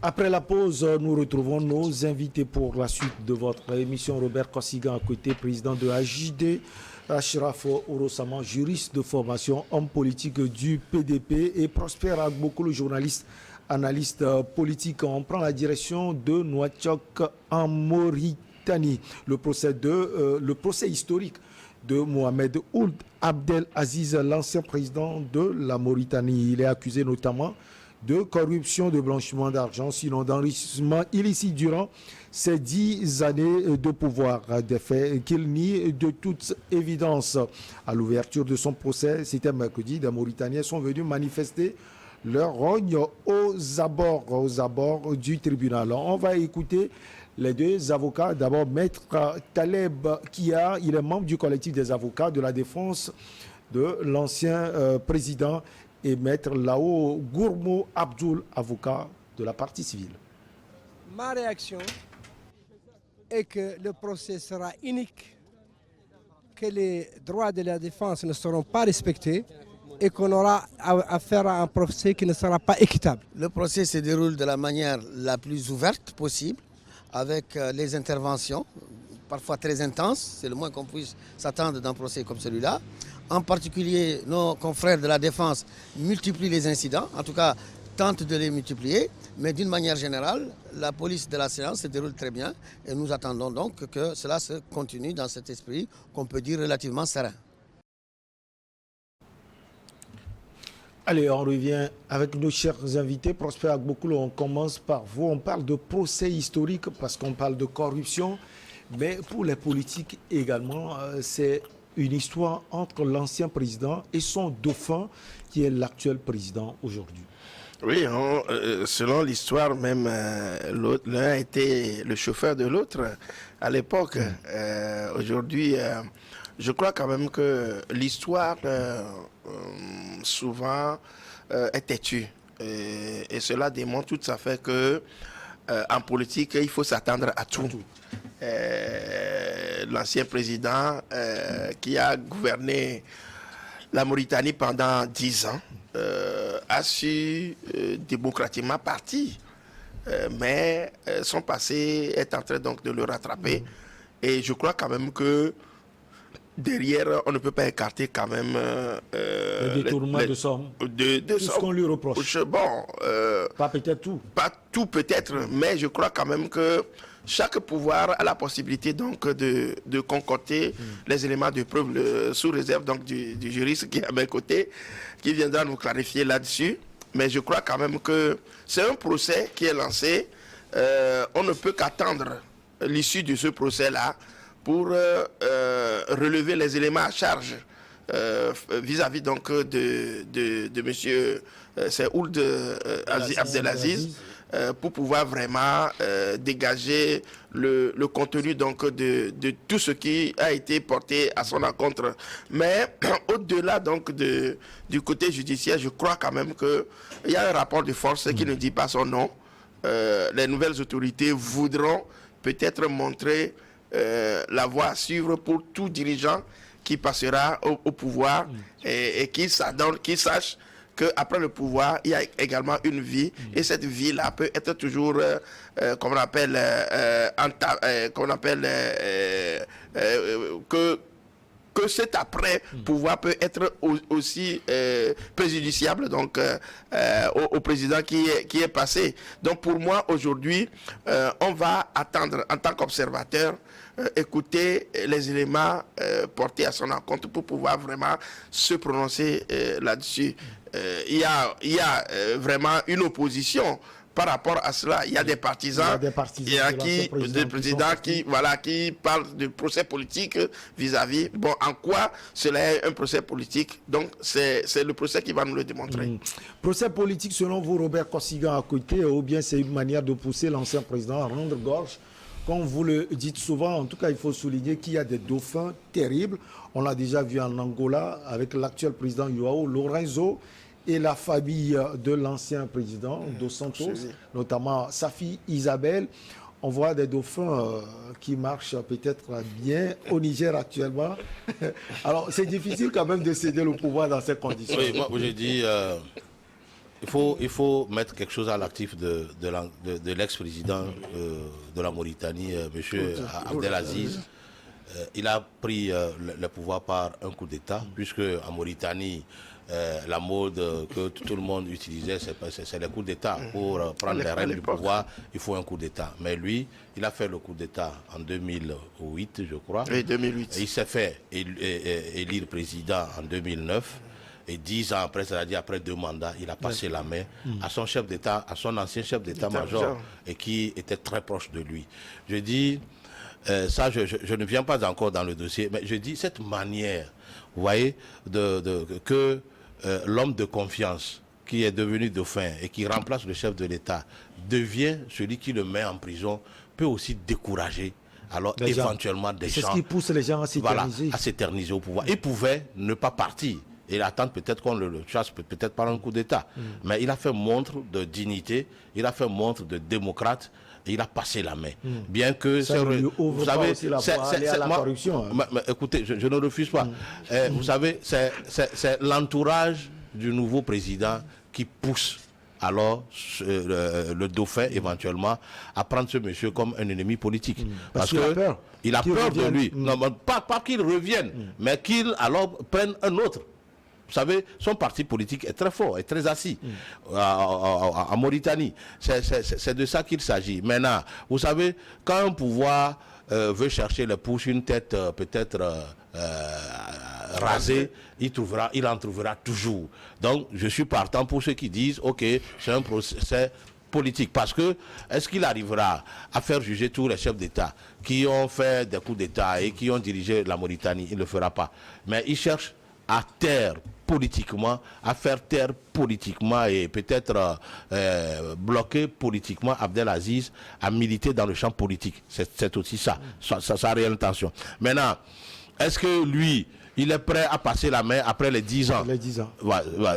Après la pause, nous retrouvons nos invités pour la suite de votre émission. Robert Kossigan, à côté, président de AJD. Ashraf Orosama, juriste de formation, homme politique du PDP. Et Prosper Agboko, le journaliste, analyste politique. On prend la direction de Nouakchott en Mauritanie. Le procès historique de Mohamed Ould Abdel Aziz, l'ancien président de la Mauritanie. Il est accusé notamment de corruption, de blanchiment d'argent, sinon d'enrichissement illicite durant ces 10 années de pouvoir, des faits qu'il nie de toute évidence. À l'ouverture de son procès, c'était mercredi, des Mauritaniens sont venus manifester leur rogne aux abords du tribunal. Alors, on va écouter les deux avocats. D'abord, Maître Taleb Kia, il est membre du collectif des avocats de la défense de l'ancien président, et Maître Lao Gourmo Abdoul, avocat de la partie civile. Ma réaction est que le procès sera unique, que les droits de la défense ne seront pas respectés et qu'on aura affaire à un procès qui ne sera pas équitable. Le procès se déroule de la manière la plus ouverte possible, avec les interventions, parfois très intenses, c'est le moins qu'on puisse s'attendre d'un procès comme celui-là. En particulier, nos confrères de la défense multiplient les incidents, en tout cas tentent de les multiplier, mais d'une manière générale, la police de la séance se déroule très bien et nous attendons donc que cela se continue dans cet esprit qu'on peut dire relativement serein. Allez, on revient avec nos chers invités. Prosper Agboko, on commence par vous. On parle de procès historique parce qu'on parle de corruption, mais pour les politiques également, c'est une histoire entre l'ancien président et son dauphin, qui est l'actuel président aujourd'hui. Oui, selon l'histoire, même l'un était le chauffeur de l'autre à l'époque. Aujourd'hui, je crois quand même que l'histoire, souvent, est têtue. Et cela démontre tout à fait que en politique, il faut s'attendre à tout. L'ancien président qui a gouverné la Mauritanie pendant 10 ans a su démocratiquement partir, mais son passé est en train donc de le rattraper. Et je crois quand même que derrière, on ne peut pas écarter quand même le détournement de sommes. Tout ce qu'on lui reproche. Bon, pas peut-être tout. Pas tout peut-être, mais je crois quand même que chaque pouvoir a la possibilité donc de concocter les éléments de preuve sous réserve donc du juriste qui est à mes côtés, qui viendra nous clarifier là-dessus. Mais je crois quand même que c'est un procès qui est lancé. On ne peut qu'attendre l'issue de ce procès-là pour relever les éléments à charge vis-à-vis donc de monsieur Ould Abdelaziz, pour pouvoir vraiment dégager le contenu donc de tout ce qui a été porté à son encontre. Mais au-delà donc du côté judiciaire, je crois quand même qu'il y a un rapport de force qui ne dit pas son nom. Les nouvelles autorités voudront peut-être montrer la voie à suivre pour tout dirigeant qui passera au pouvoir et qui sache qu'après le pouvoir, il y a également une vie, et cette vie-là peut être toujours, qu'on appelle, que cet après-pouvoir peut être aussi préjudiciable donc, au président qui est passé. Donc pour moi, aujourd'hui, on va attendre en tant qu'observateur, écouter les éléments portés à son encontre pour pouvoir vraiment se prononcer là-dessus. Il y a vraiment une opposition par rapport à cela. Il y a des partisans, il y a des présidents qui parlent de procès politique vis-à-vis. Bon, en quoi cela est un procès politique? Donc, c'est le procès qui va nous le démontrer. Procès politique, selon vous, Robert Kossigan, à côté, ou bien c'est une manière de pousser l'ancien président à rendre gorge? Comme vous le dites souvent, en tout cas, il faut souligner qu'il y a des dauphins terribles. On l'a déjà vu en Angola avec l'actuel président João Lourenço et la famille de l'ancien président Dos Santos, notamment sa fille Isabelle. On voit des dauphins qui marchent peut-être bien au Niger actuellement. Alors, c'est difficile quand même de céder le pouvoir dans ces conditions. Oui, moi, je dis, il faut mettre quelque chose à l'actif de l'ex-président de la Mauritanie, M. Abdelaziz. Il a pris le pouvoir par un coup d'État, puisque en Mauritanie, la mode que tout le monde utilisait, c'est le coup d'État. Pour prendre les rênes du pouvoir, il faut un coup d'État. Mais lui, il a fait le coup d'État en 2008, je crois. Oui, 2008. Et il s'est fait élire président en 2009. Et 10 ans après, c'est-à-dire après 2 mandats, il a passé la main à son chef d'État, à son ancien chef d'État-major, et qui était très proche de lui. Je dis, ça, je ne viens pas encore dans le dossier, mais je dis cette manière, vous voyez, que l'homme de confiance qui est devenu dauphin et qui remplace le chef de l'État devient celui qui le met en prison, peut aussi décourager alors éventuellement des gens. C'est ce qui pousse les gens à s'éterniser. Voilà, à s'éterniser au pouvoir. Il pouvait ne pas partir et attendre peut-être qu'on le chasse, peut-être par un coup d'État. Mais il a fait montre de dignité, il a fait montre de démocrate, et il a passé la main. Bien que... vous savez, c'est la corruption. Mais écoutez, je ne refuse pas. Vous savez, c'est l'entourage du nouveau président qui pousse alors le dauphin éventuellement à prendre ce monsieur comme un ennemi politique. Parce qu'il a peur. Il a peur de lui. Non, pas qu'il revienne, mais qu'il alors prenne un autre. Vous savez, son parti politique est très fort, est très assis en Mauritanie. C'est de ça qu'il s'agit. Maintenant, vous savez, quand un pouvoir veut chercher le push, une tête peut-être rasée, il en trouvera toujours. Donc, je suis partant pour ceux qui disent, ok, c'est un procès politique. Parce que, est-ce qu'il arrivera à faire juger tous les chefs d'État qui ont fait des coups d'État et qui ont dirigé la Mauritanie? Il ne le fera pas. Mais il cherche à taire politiquement, à faire taire politiquement et peut-être bloquer politiquement Abdelaziz à militer dans le champ politique. C'est aussi ça, sa réelle intention. Maintenant, est-ce que lui, il est prêt à passer la main après les 10 ans? Les 10 ans.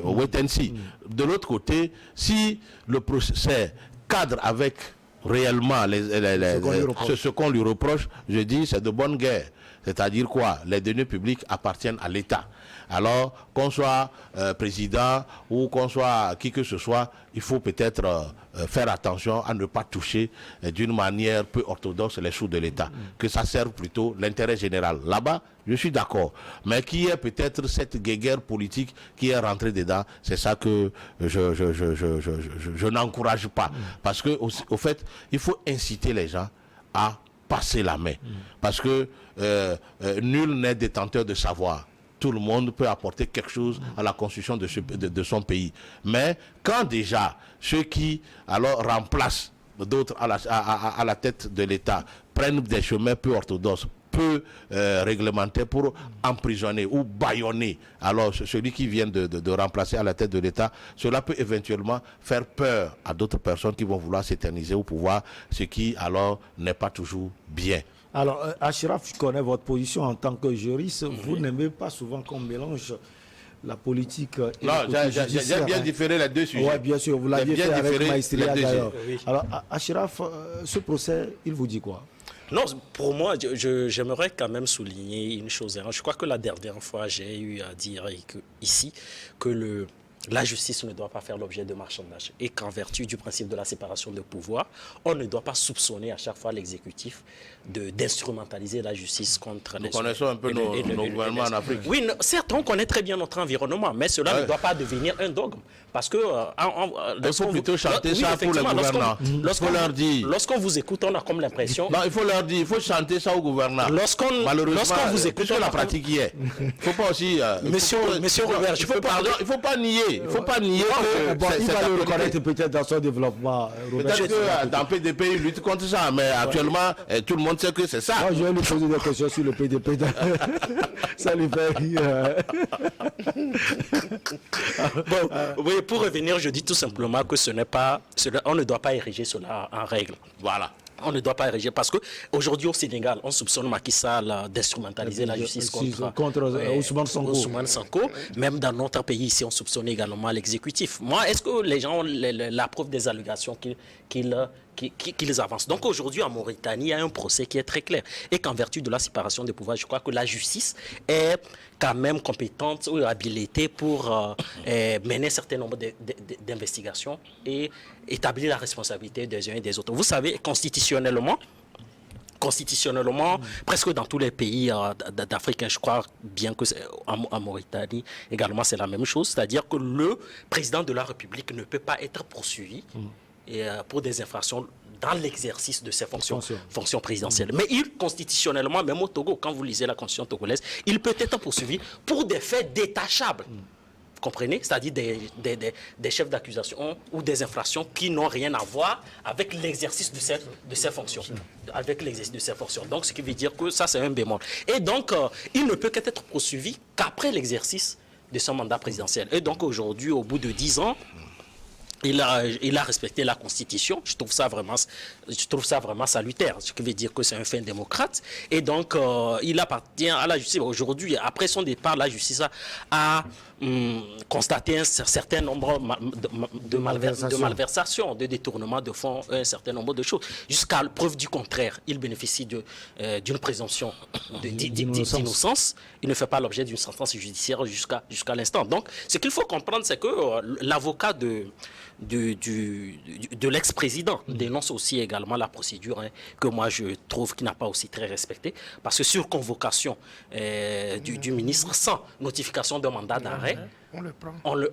Wait and see. De l'autre côté, si le procès cadre avec réellement ce qu'on lui reproche, je dis c'est de bonne guerre. C'est-à-dire quoi? Les deniers publics appartiennent à l'État. Alors, qu'on soit président ou qu'on soit qui que ce soit, il faut peut-être faire attention à ne pas toucher d'une manière peu orthodoxe les sous de l'État. Que ça serve plutôt l'intérêt général. Là-bas, je suis d'accord. Mais qui est peut-être cette guéguerre politique qui est rentrée dedans, c'est ça que je n'encourage pas. Parce que, au fait, il faut inciter les gens à passer la main. Parce que nul n'est détenteur de savoir. Tout le monde peut apporter quelque chose à la construction de son pays. Mais quand déjà ceux qui alors remplacent d'autres à la tête de l'État prennent des chemins peu orthodoxes, peu réglementés pour emprisonner ou bâillonner alors celui qui vient de remplacer à la tête de l'État, cela peut éventuellement faire peur à d'autres personnes qui vont vouloir s'éterniser au pouvoir, ce qui alors n'est pas toujours bien. Alors, Achraf, je connais votre position en tant que juriste. Vous n'aimez pas souvent qu'on mélange la politique et non, j'ai bien différé les deux sujets. Oui, bien sûr, vous l'aviez fait avec Maestria d'ailleurs. Oui. Alors, Achraf, ce procès, il vous dit quoi? Non, pour moi, j'aimerais quand même souligner une chose. Je crois que la dernière fois, j'ai eu à dire ici que la justice ne doit pas faire l'objet de marchandage et qu'en vertu du principe de la séparation de pouvoir, on ne doit pas soupçonner à chaque fois l'exécutif d'instrumentaliser la justice contre les... Nous connaissons un peu nos gouvernements en Afrique. Oui, certes, on connaît très bien notre environnement, mais cela ne doit pas devenir un dogme. Parce que... il faut plutôt chanter ça pour les gouvernants. Lorsqu'on vous écoute, on a comme l'impression... Non, il faut leur dire, il faut chanter ça aux gouvernants. Malheureusement, vous écoute, la pratique y est. Il ne faut pas aussi... Monsieur Robert, il ne faut pas nier. Il ne faut pas nier que il va le reconnaître peut-être dans son développement. Peut-être que dans le PDP, il lutte contre ça, mais actuellement, tout le monde sait que c'est ça. Moi, je vais lui poser des questions sur le PDP. Ça lui fait rire. Bon, oui, pour revenir, je dis tout simplement que on ne doit pas ériger cela en règle. Voilà. On ne doit pas ériger parce qu'aujourd'hui au Sénégal, on soupçonne Macky Sall d'instrumentaliser la justice contre Ousmane Sonko. Même dans notre pays ici, on soupçonne également l'exécutif. Moi, est-ce que les gens ont la preuve des allégations qu'il qu'ils avancent. Donc aujourd'hui, en Mauritanie, il y a un procès qui est très clair. Et qu'en vertu de la séparation des pouvoirs, je crois que la justice est quand même compétente ou habilitée pour mener un certain nombre d'investigations et établir la responsabilité des uns et des autres. Vous savez, constitutionnellement, presque dans tous les pays d'Afrique, je crois bien que en Mauritanie également c'est la même chose, c'est-à-dire que le président de la République ne peut pas être poursuivi pour des infractions dans l'exercice de ses fonctions présidentielles. Mais constitutionnellement, même au Togo, quand vous lisez la constitution togolaise, il peut être poursuivi pour des faits détachables. Vous comprenez? C'est-à-dire des chefs d'accusation ou des infractions qui n'ont rien à voir avec l'exercice de ses fonctions. Avec l'exercice de ses fonctions. Donc, ce qui veut dire que ça, c'est un bémol. Et donc, il ne peut qu'être poursuivi qu'après l'exercice de son mandat présidentiel. Et donc, aujourd'hui, au bout de 10 ans, il a respecté la Constitution. Je trouve ça vraiment salutaire. Ce qui veut dire que c'est un fin démocrate. Et donc, il appartient à la justice. Aujourd'hui, après son départ, la justice a constaté un certain nombre de malversations, de détournements de fonds, un certain nombre de choses. Jusqu'à preuve du contraire, il bénéficie d'une présomption d'innocence. Il ne fait pas l'objet d'une sentence judiciaire jusqu'à l'instant. Donc, ce qu'il faut comprendre, c'est que l'avocat de l'ex-président dénonce aussi également la procédure que moi je trouve qui n'a pas aussi très respectée, parce que sur convocation du ministre sans notification de mandat d'arrêt, on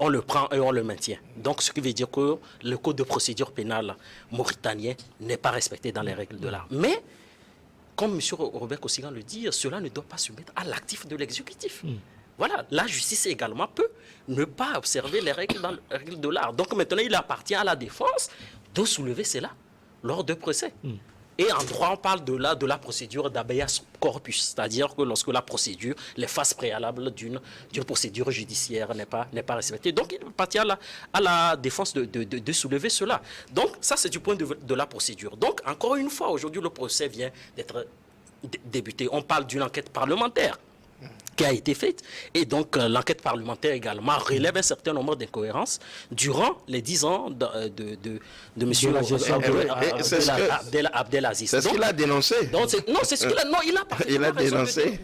le prend et on le maintient. Donc ce qui veut dire que le code de procédure pénale mauritanien n'est pas respecté dans les règles de l'art. Mais comme M. Robert Kossigan le dit, cela ne doit pas se mettre à l'actif de l'exécutif. Voilà, la justice également peut ne pas observer les règles de l'art. Donc maintenant, il appartient à la défense de soulever cela lors de procès. Et en droit, on parle de la procédure d'habeas corpus, c'est-à-dire que lorsque la procédure, les phases préalables d'une procédure judiciaire n'est pas respectée. Donc il appartient à la défense de soulever cela. Donc ça, c'est du point de la procédure. Donc encore une fois, aujourd'hui, le procès vient d'être débuté. On parle d'une enquête parlementaire qui a été faite. Et donc, l'enquête parlementaire également relève un certain nombre d'incohérences durant les 10 ans de M. Abdelaziz. C'est ce qu'il a dénoncé. Non, c'est ce qu'il a... Non, il a dénoncé.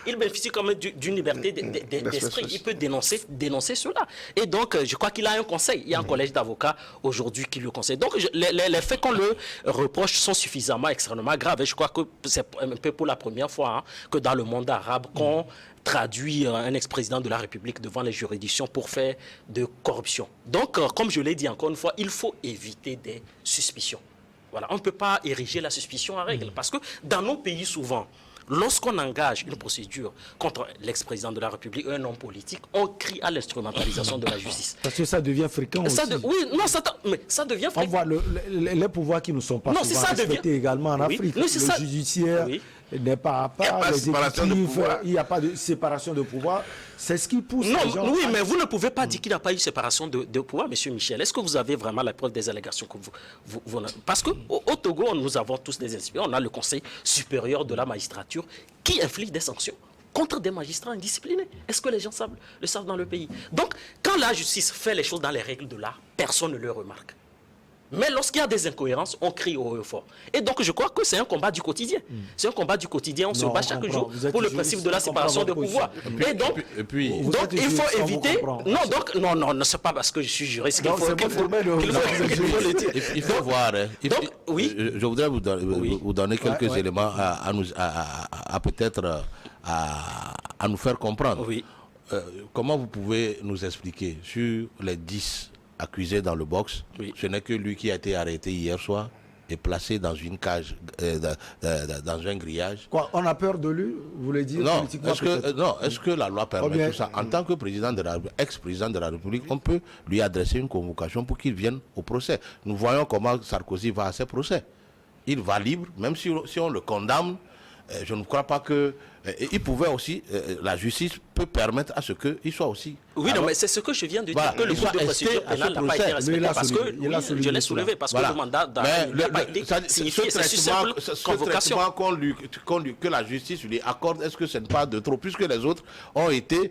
Il bénéficie quand même d'une liberté d'esprit. Il peut dénoncer cela. Et donc, je crois qu'il a un conseil. Il y a un collège d'avocats aujourd'hui qui le conseille. Donc, les faits qu'on le reproche sont suffisamment, extrêmement graves. Et je crois que c'est un peu pour la première fois que dans le monde arabe, qu'on traduit un ex-président de la République devant les juridictions pour faire de corruption. Donc, comme je l'ai dit encore une fois, il faut éviter des suspicions. Voilà, on ne peut pas ériger la suspicion en règle, parce que dans nos pays, souvent, lorsqu'on engage une procédure contre l'ex-président de la République, un homme politique, on crie à l'instrumentalisation de la justice. Parce que ça devient fréquent aussi. Mais ça devient fréquent. On voit les pouvoirs qui ne sont pas souvent respectés également en Afrique. Le judiciaire n'est pas à part, il n'y a pas de séparation de pouvoir. C'est ce qui pousse les gens... Oui, mais vous ne pouvez pas dire qu'il n'y a pas eu séparation de pouvoir, M. Michel. Est-ce que vous avez vraiment la preuve des allégations que vous... Parce qu'au Togo, nous avons tous des inspecteurs. On a le Conseil supérieur de la magistrature qui inflige des sanctions contre des magistrats indisciplinés. Est-ce que les gens le savent dans le pays? Donc, quand la justice fait les choses dans les règles de l'art, personne ne le remarque. Mais lorsqu'il y a des incohérences, on crie au haut et fort. Et donc, je crois que c'est un combat du quotidien. C'est un combat du quotidien. On se bat chaque jour pour le principe de la séparation de pouvoir. Et donc, il faut éviter... Non, c'est pas parce que je suis juriste qu'il faut le dire. Il faut voir. Je voudrais vous donner quelques éléments à peut-être à nous faire comprendre. Comment vous pouvez nous expliquer sur les 10 accusé dans le box, ce n'est que lui qui a été arrêté hier soir et placé dans une cage, dans un grillage. Quoi, on a peur de lui, vous voulez dire? Non, est-ce que la loi permet tout ça? En tant que président de la ex-président de la République, on peut lui adresser une convocation pour qu'il vienne au procès. Nous voyons comment Sarkozy va à ses procès. Il va libre, même si on le condamne. Je ne crois pas que il pouvait aussi, la justice peut permettre à ce qu'il soit aussi. Oui, non, mais c'est ce que je viens de dire, que le code de procédure pénale n'a pas été respecté parce que, je l'ai soulevé, parce que le mandat n'a pas été signifié, c'est simple convocation. Que la justice lui accorde, est-ce que ce n'est pas de trop, puisque les autres ont été...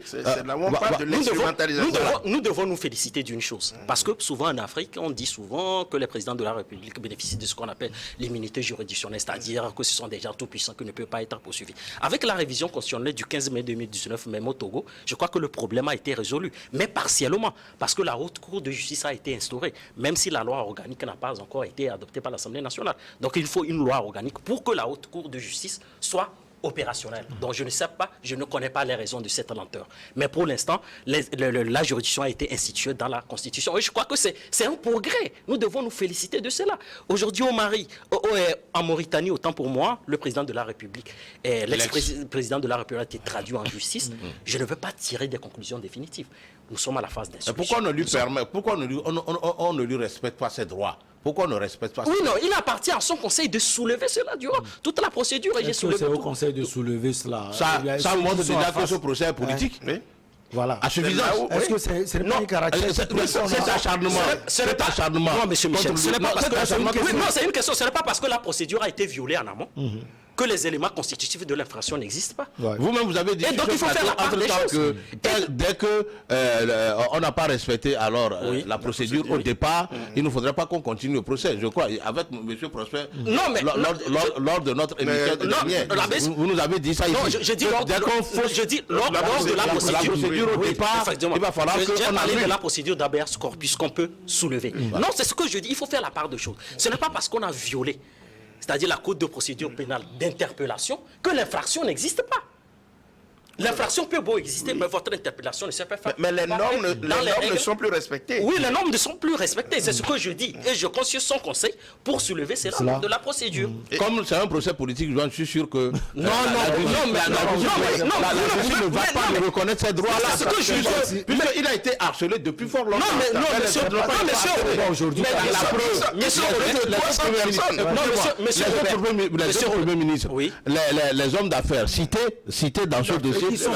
Nous devons nous féliciter d'une chose, parce que souvent en Afrique, on dit souvent que les présidents de la République bénéficient de ce qu'on appelle l'immunité juridictionnelle, c'est-à-dire que ce sont des gens tout puissants qui ne peuvent pas être poursuivis. Avec la révision constitutionnelle du 15 mai 2019, même au Togo, je crois que le problème a été résolu, mais partiellement, parce que la Haute Cour de justice a été instaurée, même si la loi organique n'a pas encore été adoptée par l'Assemblée nationale. Donc il faut une loi organique pour que la Haute Cour de justice soit opérationnelle. Donc je ne sais pas, je ne connais pas les raisons de cette lenteur. Mais pour l'instant, la juridiction a été instituée dans la Constitution. Et je crois que c'est un progrès. Nous devons nous féliciter de cela. Aujourd'hui au Mali, en Mauritanie, autant pour moi, le président de la République, l'ex-président de la République a été traduit en justice. Je ne veux pas tirer des conclusions définitives. Nous sommes à la phase d'instruction. Pourquoi on ne lui respecte pas ses droits? Pourquoi on ne respecte pas ça? Oui, non, il appartient à son conseil de soulever cela durant toute la procédure. Est-ce que c'est au conseil de soulever cela? Ça montre déjà que ce procès est politique. Oui. Voilà. À suffisance. Est-ce que c'est pas un caractère? C'est acharnement. C'est acharnement. Non, monsieur Michel, ce n'est pas parce que... Non, c'est une question. Ce n'est pas parce que la procédure a été violée en amont que les éléments constitutifs de l'infraction n'existent pas. Ouais. Vous-même, vous avez dit donc il faut faire la part des choses. Dès que on n'a pas respecté alors la procédure au départ, il ne faudrait pas qu'on continue le procès. Je crois, avec M. Prosper, lors de notre émission dernière, vous nous avez dit ça ici. Non, je dis lors de la procédure au départ, il va falloir j'ai parlé de la procédure d'habeas corpus qu'on peut soulever. Non, c'est ce que je dis, il faut faire la part de choses. Ce n'est pas parce qu'on a violé, c'est-à-dire la code de procédure pénale d'interpellation, que l'infraction n'existe pas. L'infraction peut beau exister, mais votre interpellation ne s'est pas faite. Mais les normes ne sont plus respectées. Oui, les normes ne sont plus respectées, c'est ce que je dis. Et je compte sur son conseil pour soulever ces normes de la procédure. Comme c'est un procès politique, je suis sûr que... Non, la justice ne va pas lui reconnaître ses droits. C'est ce que je dis. Puisqu'il a été harcelé depuis fort longtemps. Non, monsieur. Aujourd'hui, Monsieur le Premier ministre, les hommes d'affaires cités dans ce dossier sont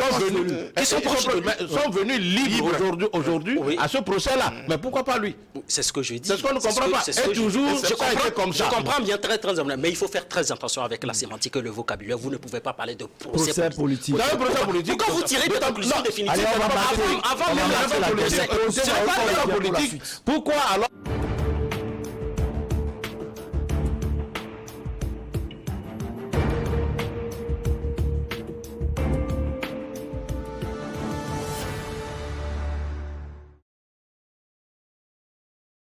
venus libres aujourd'hui à ce procès-là. Mais pourquoi pas lui? C'est ce que je dis. C'est ce qu'on ne comprend pas. Et toujours, je comprends bien très mais il faut faire très attention avec la sémantique et le vocabulaire. Vous ne pouvez pas parler de procès politique. Dans un procès politique, pourquoi vous tirez des conclusions définitives avant même la politique? Pourquoi alors